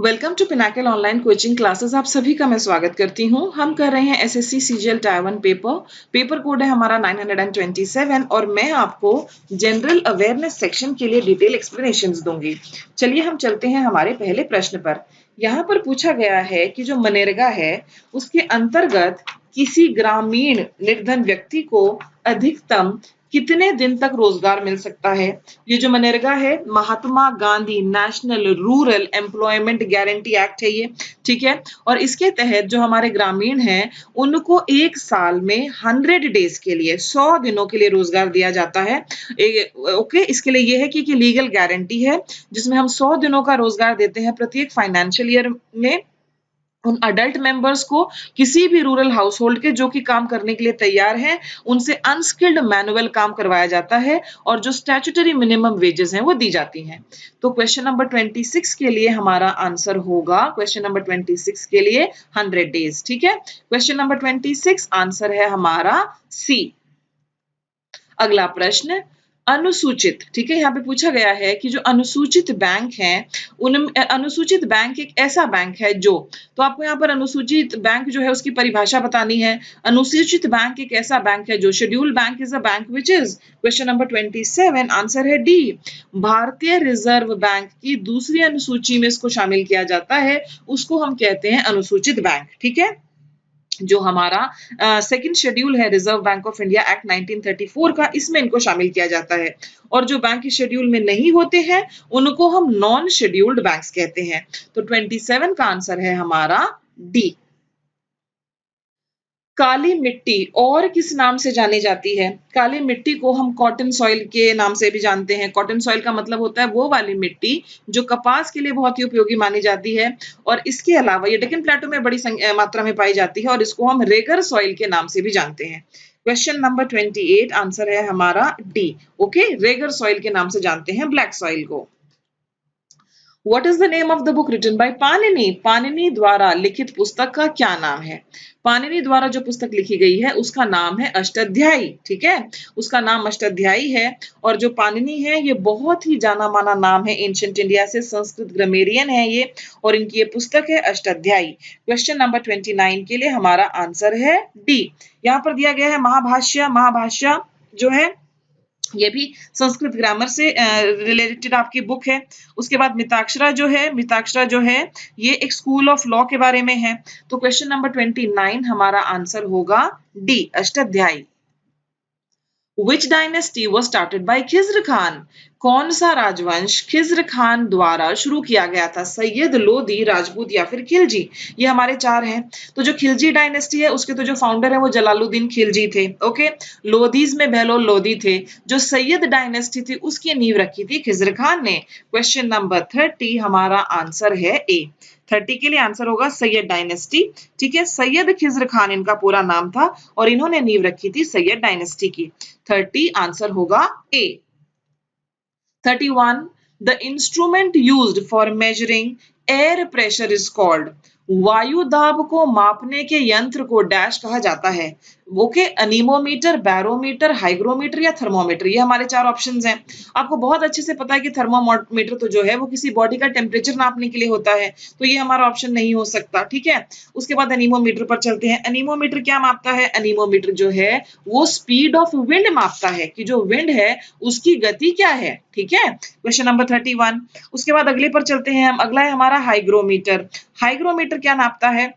Welcome to Pinnacle online coaching classes. आप सभी का मैं स्वागत करती हूँ। हम कर रहे हैं SSC CGL tyre 1 paper code है हमारा 927 और मैं आपको जनरल अवेयरनेस सेक्शन के लिए डिटेल एक्सप्लेनेशंस दूंगी। चलिए हम चलते हैं हमारे पहले प्रश्न पर। यहाँ पर पूछा गया है कि जो मनरेगा है उसके अंतर्गत किसी ग्रामीण निर्धन व्यक्ति को अधिकतम कितने दिन तक रोजगार मिल सकता है। ये जो मनरेगा है Mahatma Gandhi national rural employment guarantee act है ये, ठीक है। और इसके तहत जो हमारे ग्रामीण हैं उनको एक साल में 100 डेज के लिए 100 दिनों के लिए रोजगार दिया जाता है। ओके, इसके लिए ये है कि लीगल गारंटी है जिसमें हम 100 दिनों का रोजगार देते हैं प्रत्येक फाइनेंशियल ईयर में उन अडल्ट मेंबर्स को किसी भी रूरल हाउस होल्ड के जो कि काम करने के लिए तैयार हैं, उनसे अनस्किल्ड मैनुअल काम करवाया जाता है और जो स्टैट्यूटरी मिनिमम वेजेस हैं वो दी जाती हैं। तो क्वेश्चन नंबर 26 के लिए हमारा आंसर होगा, क्वेश्चन नंबर 26 के लिए 100 डेज, ठीक है। क्वेश्चन नंबर 26 आंसर है हमारा सी। अगला प्रश्न अनुसूचित, ठीक है। यहाँ पे पूछा गया है कि जो अनुसूचित बैंक हैं उन अनुसूचित बैंक एक ऐसा बैंक है जो, तो आपको यहाँ पर अनुसूचित बैंक जो है उसकी परिभाषा बतानी है। अनुसूचित बैंक एक ऐसा बैंक है जो, scheduled bank is a bank which is, question number 27 answer है डी। भारतीय रिजर्व बैंक की दूसरी अनुसूची में इसको शामिल किया जाता है, उसको हम कहते हैं अनुसूचित बैंक, ठीक है। जो हमारा सेकंड शेड्यूल है reserve bank of India act 1934 का, इसमें इनको शामिल किया जाता है। और जो बैंक के शेड्यूल में नहीं होते हैं उनको हम नॉन शेड्यूल्ड बैंक्स कहते हैं। तो 27 का आंसर है हमारा डी। काली मिट्टी और किस नाम से जानी जाती है? काली मिट्टी को हम कॉटन सॉइल के नाम से भी जानते हैं। कॉटन सॉइल का मतलब होता है वो वाली मिट्टी जो कपास के लिए बहुत ही उपयोगी मानी जाती है। और इसके अलावा ये डेक्कन प्लेटो में बड़ी मात्रा में पाई जाती है और इसको हम रेगर सॉइल के नाम से भी जानते हैं। क्वेश्चन नंबर 28 आंसर है हमारा डी। ओके, रेगर सॉइल के नाम से जानते हैं ब्लैक सॉइल को। What is the name of the book written by Panini? Panini द्वारा लिखित पुस्तक का क्या नाम है? पाणिनि द्वारा जो पुस्तक लिखी गई है उसका नाम है अष्टाध्यायी, ठीक है। उसका नाम अष्टाध्यायी है और जो पाणिनि है ये बहुत ही जाना माना नाम है एंशिएंट इंडिया से, संस्कृत ग्रामेरियन है ये और इनकी ये पुस्तक है अष्टाध्यायी। क्वेश्चन नंबर 29 के लिए हमारा आंसर है डी। यहाँ पर दिया गया है महाभाष्य। महाभाष्य जो है ये भी संस्कृत ग्रामर से रिलेटेड आपकी बुक है। उसके बाद मिताक्षरा जो है, मिताक्षरा जो है ये एक स्कूल ऑफ लॉ के बारे में है। तो क्वेश्चन नंबर 29 हमारा आंसर होगा D, Ashtadhyayi. Which dynasty was started by Khizr Khan? कौन सा राजवंश खिज्र खान द्वारा शुरू किया गया था? सैयद, लोधी, राजपूत या फिर खिलजी? ये हमारे चार हैं। तो जो खिलजी डायनेस्टी है उसके तो जो फाउंडर है वो जलालुद्दीन खिलजी थे। ओके, लोधीज में बहलोल लोधी थे। जो सैयद डायनेस्टी थी उसकी नींव रखी थी खिज्र खान ने। क्वेश्चन नंबर 30 हमारा आंसर है ए। 30 के लिए आंसर होगा सैयद डायनेस्टी, ठीक है। सैयद खिज्र खान इनका पूरा नाम था और इन्होंने नींव रखी थी सैयद डायनेस्टी की। 30 आंसर होगा ए। 31 the instrument used for measuring air pressure is called, वायु दाब को मापने के यंत्र को डैश कहा जाता है। ओके, अनीमोमीटर, बैरोमीटर, हाइग्रोमीटर या थर्मोमीटर, ये हमारे चार ऑप्शंस हैं। आपको बहुत अच्छे से पता है कि थर्मोमीटर तो जो है वो किसी बॉडी का टेम्परेचर नापने के लिए होता है, तो ये हमारा ऑप्शन नहीं हो सकता, ठीक है। उसके बाद अनीमोमीटर पर चलते हैं। अनीमोमीटर क्या मापता है? अनीमोमीटर जो है वो स्पीड ऑफ विंड मापता है कि जो विंड है उसकी गति क्या है, ठीक है। Question number 31। उसके बाद अगले पर चलते हैं हम। अगला है हमारा हाइग्रोमीटर। हाइग्रोमीटर क्या नापता है?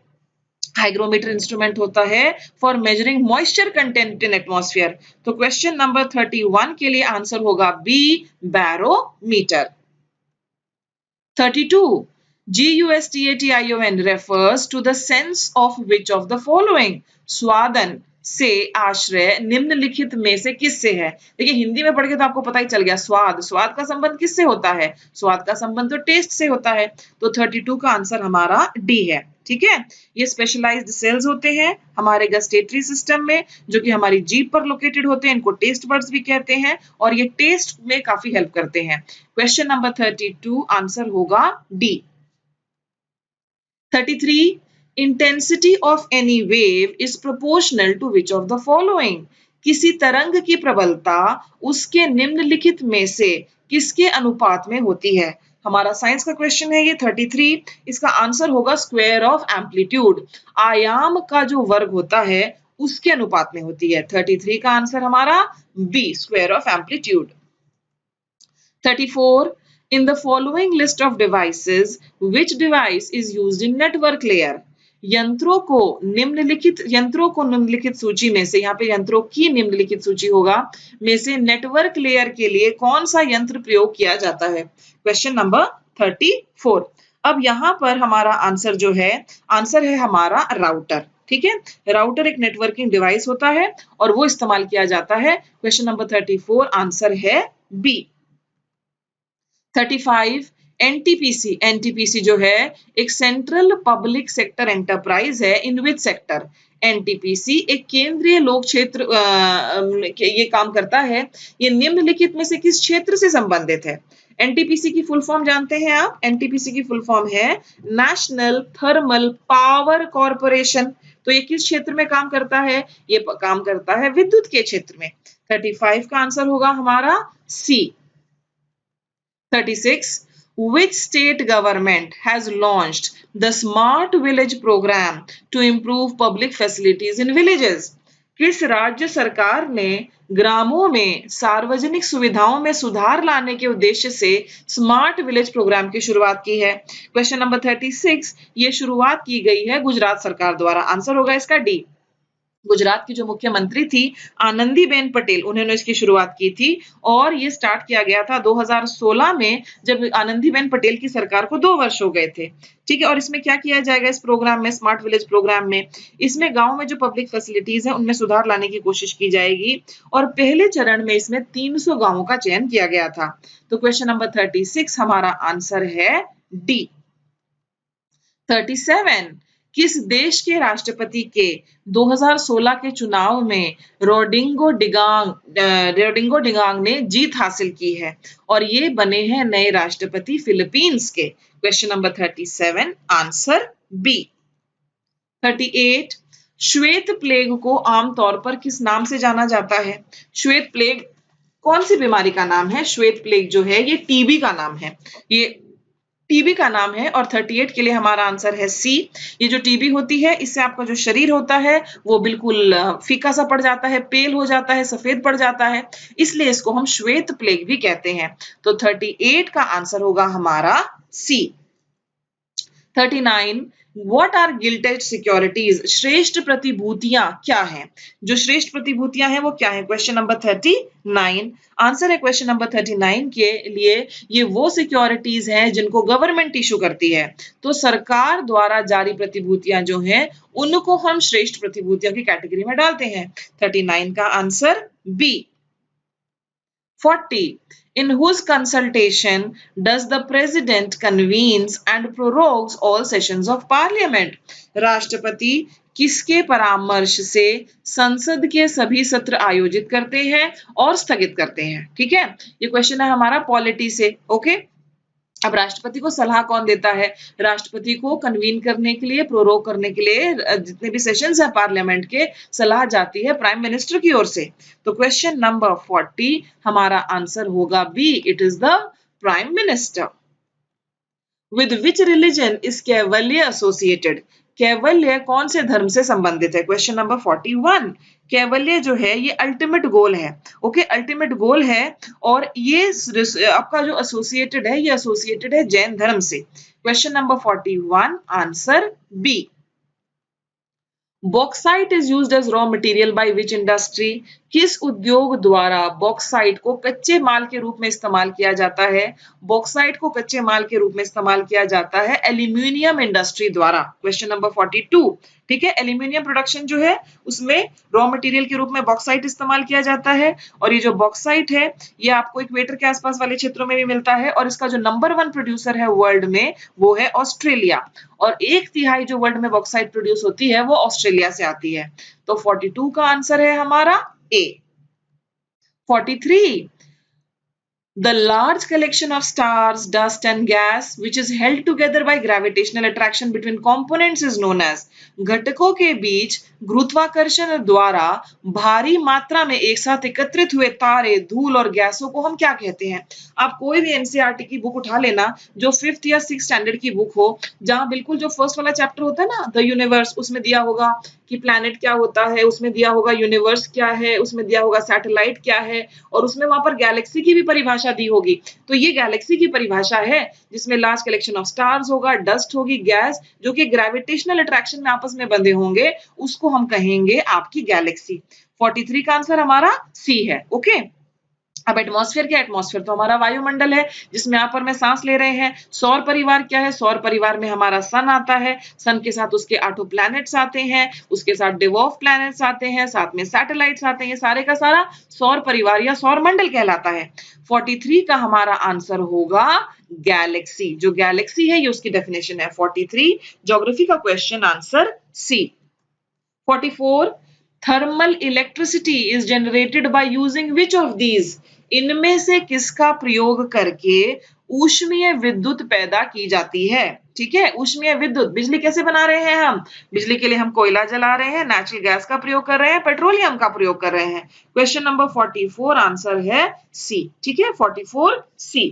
हाइग्रोमीटर इंस्ट्रूमेंट होता है for measuring moisture content in atmosphere. तो क्वेश्चन नंबर 31 के लिए आंसर होगा B, barometer. 32 GUSTATION refers to the sense of which of the following? स्वादन से आश्रय निम्नलिखित में से किससे है? देखिए हिंदी में पढ़ के तो आपको पता ही चल गया, स्वाद, स्वाद का संबंध किससे होता है? स्वाद का संबंध तो टेस्ट से होता है। तो 32 का आंसर हमारा डी है, ठीक है। ये स्पेशलाइज्ड सेल्स होते हैं हमारे गस्टेटरी सिस्टम में जो कि हमारी जीभ पर लोकेटेड होते हैं, इनको टेस्ट बड्स भी कहते हैं और ये टेस्ट में काफी हेल्प करते हैं। क्वेश्चन नंबर 32 आंसर होगा D. 33 intensity of any wave is proportional to which of the following? किसी तरंग की प्रबलता उसके निम्नलिखित में से किसके अनुपात में होती है? हमारा साइंस का क्वेश्चन है ये 33। इसका आंसर होगा स्क्वायर ऑफ एम्पलीट्यूड। आयाम का जो वर्ग होता है उसके अनुपात में होती है। 33 का आंसर हमारा B, square of amplitude. 34. In the following list of devices, which device is used in network layer? यंत्रों को निम्नलिखित सूची में से, यहाँ पे यंत्रों की निम्नलिखित सूची होगा में से नेटवर्क लेयर के लिए कौन सा यंत्र प्रयोग किया जाता है? Question number 34। अब यहाँ पर हमारा आंसर जो है, आंसर है हमारा राउटर। ठीक है, राउटर एक नेटवर्किंग डिवाइस होता है और वो इस्तेमाल किया जाता है। क्वेश्चन नंबर 34 आंसर है बी। 35 एनटीपीसी, एनटीपीसी जो है एक सेंट्रल पब्लिक सेक्टर एंटरप्राइज है। इन विच सेक्टर? एनटीपीसी एक केंद्रीय लोक क्षेत्र ये काम करता है। ये निम्नलिखित में से किस क्षेत्र से संबंधित है? एनटीपीसी की फुल फॉर्म जानते हैं आप? एनटीपीसी की फुल फॉर्म है नेशनल थर्मल पावर कॉर्पोरेशन। तो ये किस क्षेत्र में काम करता है? ये काम करता है विद्युत के क्षेत्र में। 35 का आंसर होगा हमारा सी। 36. Which state government has launched the Smart Village program to improve public facilities in villages? किस राज्य सरकार ने ग्रामों में सार्वजनिक सुविधाओं में सुधार लाने के उद्देश्य से स्मार्ट विलेज प्रोग्राम की शुरुआत की है? क्वेश्चन नंबर 36, ये शुरुआत की गई है गुजरात सरकार द्वारा। आंसर होगा इसका डी। गुजरात की जो मुख्यमंत्री थी आनंदीबेन पटेल, उन्होंने इसकी शुरुआत की थी और ये स्टार्ट किया गया था 2016 में, जब आनंदीबेन पटेल की सरकार को 2 वर्ष हो गए थे। ठीक है, और इसमें क्या किया जाएगा इस प्रोग्राम में, स्मार्ट विलेज प्रोग्राम में? इसमें गांव में जो पब्लिक फैसिलिटीज है उनमें सुधार लाने की कोशिश की जाएगी और पहले चरण में इसमें 300 गांवों का चयन किया गया था। तो क्वेश्चन नंबर 36 हमारा आंसर है डी। 37, किस देश के राष्ट्रपति के 2016 के चुनाव में रोड्रिगो डिगांग ने जीत हासिल की है और ये बने हैं नए राष्ट्रपति फिलीपींस के? Question number 37 answer B. 38, श्वेत प्लेग को आमतौर पर किस नाम से जाना जाता है? श्वेत प्लेग कौन सी बीमारी का नाम है? श्वेत प्लेग जो है ये टीबी का नाम है, ये टीबी का नाम है। और 38 के लिए हमारा आंसर है सी। ये जो टीबी होती है इससे आपका जो शरीर होता है वो बिल्कुल फीका सा पड़ जाता है, पेल हो जाता है, सफेद पड़ जाता है, इसलिए इसको हम श्वेत प्लेग भी कहते हैं। तो 38 का आंसर होगा हमारा सी। 39, व्हाट आर गिल्टेड सिक्योरिटीज? श्रेष्ठ प्रतिभूतियां क्या हैं? जो श्रेष्ठ प्रतिभूतियां हैं वो क्या है? क्वेश्चन नंबर 39 आंसर है क्वेश्चन नंबर 39 के लिए ये वो सिक्योरिटीज हैं जिनको गवर्नमेंट इशू करती है। तो सरकार द्वारा जारी प्रतिभूतियां जो हैं उनको हम श्रेष्ठ प्रतिभूतियों की कैटेगरी में डालते हैं। 39 का answer B. 40, in whose consultation does the president convenes and prorogues all sessions of parliament? राष्ट्रपति किसके परामर्श से संसद के सभी सत्र आयोजित करते हैं और स्थगित करते हैं? ठीक है, ये क्वेश्चन है हमारा पॉलिटी से। ओके, अब राष्ट्रपति को सलाह कौन देता है? राष्ट्रपति को कन्वीन करने के लिए, प्रोरोग करने के लिए जितने भी सेशंस है पार्लियामेंट के, सलाह जाती है प्राइम मिनिस्टर की ओर से। तो क्वेश्चन नंबर 40 हमारा आंसर होगा B, it is the prime minister. With which religion is Kaivalya associated? कैवल्य कौन से धर्म से संबंधित है? Question number 41। कैवल्य जो है ये अल्टीमेट गोल है। ओके, अल्टीमेट गोल है और ये आपका जो एसोसिएटेड है, ये एसोसिएटेड है जैन धर्म से। Question number 41 answer B. Bauxite is used as raw material by which industry? किस उद्योग द्वारा बॉक्साइट को कच्चे माल के रूप में इस्तेमाल किया जाता है? बॉक्साइट को कच्चे माल के रूप में इस्तेमाल किया जाता है एल्यूमिनियम इंडस्ट्री द्वारा। Question number 42। ठीक है, एल्यूमिनियम प्रोडक्शन जो है उसमें रॉ मटेरियल के रूप में बॉक्साइट इस्तेमाल किया जाता है और ये जो बॉक्साइट है ये आपको इक्वेटर के आसपास वाले क्षेत्रों में भी मिलता है और इसका जो नंबर 1 प्रोड्यूसर है वर्ल्ड में वो है ऑस्ट्रेलिया और 1/3 जो वर्ल्ड में बॉक्साइट प्रोड्यूस होती है वो ऑस्ट्रेलिया से आती है। तो 42 का आंसर है हमारा ए। 43, The large collection of stars, dust and gas which is held together by gravitational attraction between components is known as। घटकों के बीच गुरुत्वाकर्षण द्वारा भारी मात्रा में एक साथ एकत्रित हुए तारे, धूल और गैसों को हम क्या कहते हैं? आप कोई भी एनसीईआरटी की बुक उठा लेना जो 5th या 6th स्टैंडर्ड की बुक हो, जहां बिल्कुल जो फर्स्ट वाला चैप्टर होता है ना, द यूनिवर्स, उसमें दिया होगा कि प्लैनेट क्या होता है, उसमें दिया होगा यूनिवर्स क्या है, उसमें दिया होगा सैटेलाइट क्या है, और उसमें वहां पर गैलेक्सी की भी परिभाषा दी होगी। तो ये गैलेक्सी की परिभाषा है जिसमें लार्ज कलेक्शन ऑफ स्टार्स होगा, डस्ट होगी, गैस जो कि ग्रेविटेशनल अट्रैक्शन में आपस में बंधे होंगे, उसको हम कहेंगे आपकी गैलेक्सी। 43 का आंसर हमारा सी है। ओके, अब एटमॉस्फेयर क्या है? एटमॉस्फेयर तो हमारा वायुमंडल है जिसमें यहाँ पर मैं सांस ले रहे हैं। सौर परिवार क्या है? सौर परिवार में हमारा सन आता है, सन के साथ उसके 8 प्लैनेट्स आते हैं, उसके साथ डिवॉर्फ प्लैनेट्स आते हैं, साथ में सैटेलाइट्स आते हैं, सारे का सारा सौर परिवार या सौर मंडल कहलाता है। 43 का हमारा आंसर होगा गैलेक्सी। जो गैलेक्सी है ये उसकी डेफिनेशन है 43। ज्योग्राफी का question answer C. 44 thermal electricity is generated by using which of these? इनमें से किसका प्रयोग करके ऊष्मीय विद्युत पैदा की जाती है? ठीक है, ऊष्मीय विद्युत, बिजली कैसे बना रहे हैं हम? बिजली के लिए हम कोयला जला रहे हैं, नेचुरल गैस का प्रयोग कर रहे हैं, पेट्रोलियम का प्रयोग कर रहे हैं। क्वेश्चन नंबर 44 आंसर है सी। ठीक है, 44 सी।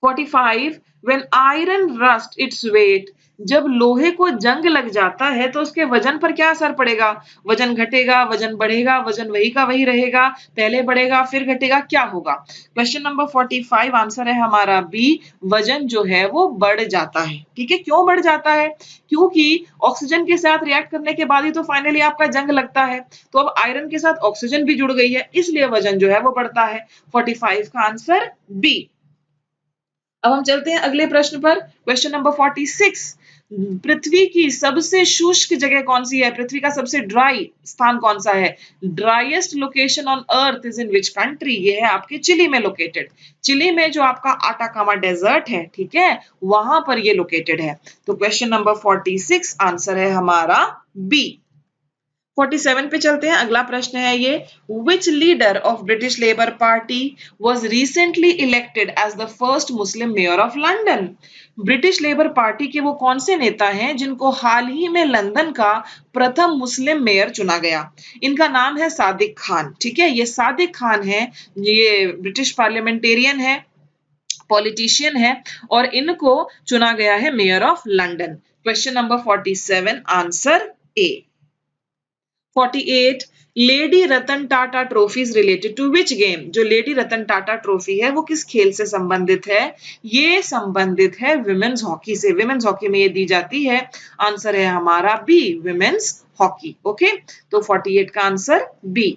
45 when iron rust its weight, जब लोहे को जंग लग जाता है तो उसके वजन पर क्या असर पड़ेगा? वजन घटेगा, वजन बढ़ेगा, वजन वही का वही रहेगा, पहले बढ़ेगा फिर घटेगा, क्या होगा? क्वेश्चन नंबर 45 आंसर है हमारा बी, वजन जो है वो बढ़ जाता है। ठीक है, क्यों बढ़ जाता है? क्योंकि ऑक्सीजन के साथ रिएक्ट करने के बाद ही तो फाइनली आपका जंग लगता है, तो अब आयरन के साथ ऑक्सीजन भी जुड़ गई है, इसलिए वजन जो है वो बढ़ता है। 45 का आंसर बी। अब हम चलते हैं अगले प्रश्न पर। क्वेश्चन नंबर 46, पृथ्वी की सबसे शुष्क जगह कौन सी है? पृथ्वी का सबसे ड्राई स्थान कौन सा है? Driest location on earth is in which country? ये है आपके चिली में लोकेटेड। चिली में जो आपका आटाकामा डेजर्ट है, ठीक है, वहां पर ये लोकेटेड है। तो क्वेश्चन नंबर 46 आंसर है हमारा बी। 47 पे चलते हैं, अगला प्रश्न है ये, which leader of British Labour Party was recently elected as the first Muslim mayor of London? British Labour Party के वो कौन से नेता हैं जिनको हाल ही में लंदन का प्रथम मुस्लिम मेयर चुना गया? इनका नाम है सादिक खान। ठीक है, ये सादिक खान है, ये ब्रिटिश पार्लियामेंटेरियन है, पॉलिटिशियन है, और इनको चुना गया है mayor of London. Question number 47 answer A. 48 lady Ratan Tata trophy is related to which game? जो लेडी रतन टाटा ट्रॉफी है वो किस खेल से संबंधित है? ये संबंधित है विमेन्स हॉकी से। विमेन्स हॉकी में ये दी जाती है। आंसर है हमारा बी, विमेन्स हॉकी। ओके, तो 48 का आंसर बी।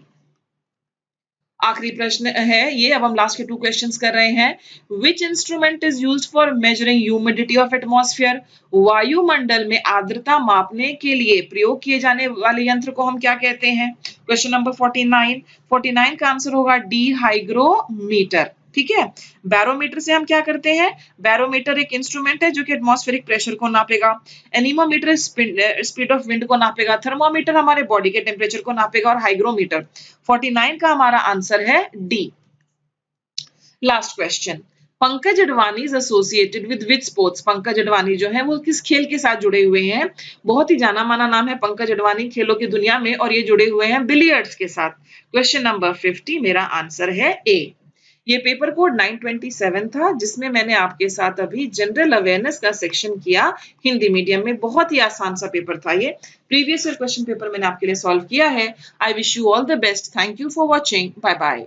आखिरी प्रश्न है ये, अब हम लास्ट के 2 क्वेश्चंस कर रहे हैं। Which instrument is used for measuring humidity of atmosphere? वायुमंडल में आर्द्रता मापने के लिए प्रयोग किए जाने वाले यंत्र को हम क्या कहते हैं? Question number 49। 49 का आंसर होगा डी, हाइग्रोमीटर। ठीक है, बैरोमीटर से हम क्या करते हैं? बैरोमीटर एक इंस्ट्रूमेंट है जो कि एटमॉस्फेरिक प्रेशर को नापेगा। एनीमोमीटर स्पीड ऑफ विंड को नापेगा। थर्मोमीटर हमारे बॉडी के टेम्परेचर को नापेगा, और हाइग्रोमीटर 49 का हमारा आंसर है D. Last question, Pankaj Advani is associated with which sports? Pankaj Advani जो है वो किस खेल के साथ जुड़े हुए हैं? बहुत ही जाना माना नाम है पंकज अडवाणी खेलों की दुनिया में, और ये जुड़े हुए हैं बिलियर्ड्स के साथ। क्वेश्चन नंबर 50 मेरा आंसर है ए। ये पेपर कोड 927 था जिसमें मैंने आपके साथ अभी जनरल अवेयरनेस का सेक्शन किया हिंदी मीडियम में। बहुत ही आसान सा पेपर था ये। प्रीवियस ईयर क्वेश्चन पेपर मैंने आपके लिए सॉल्व किया है। I wish you all the best. Thank you for watching. Bye bye.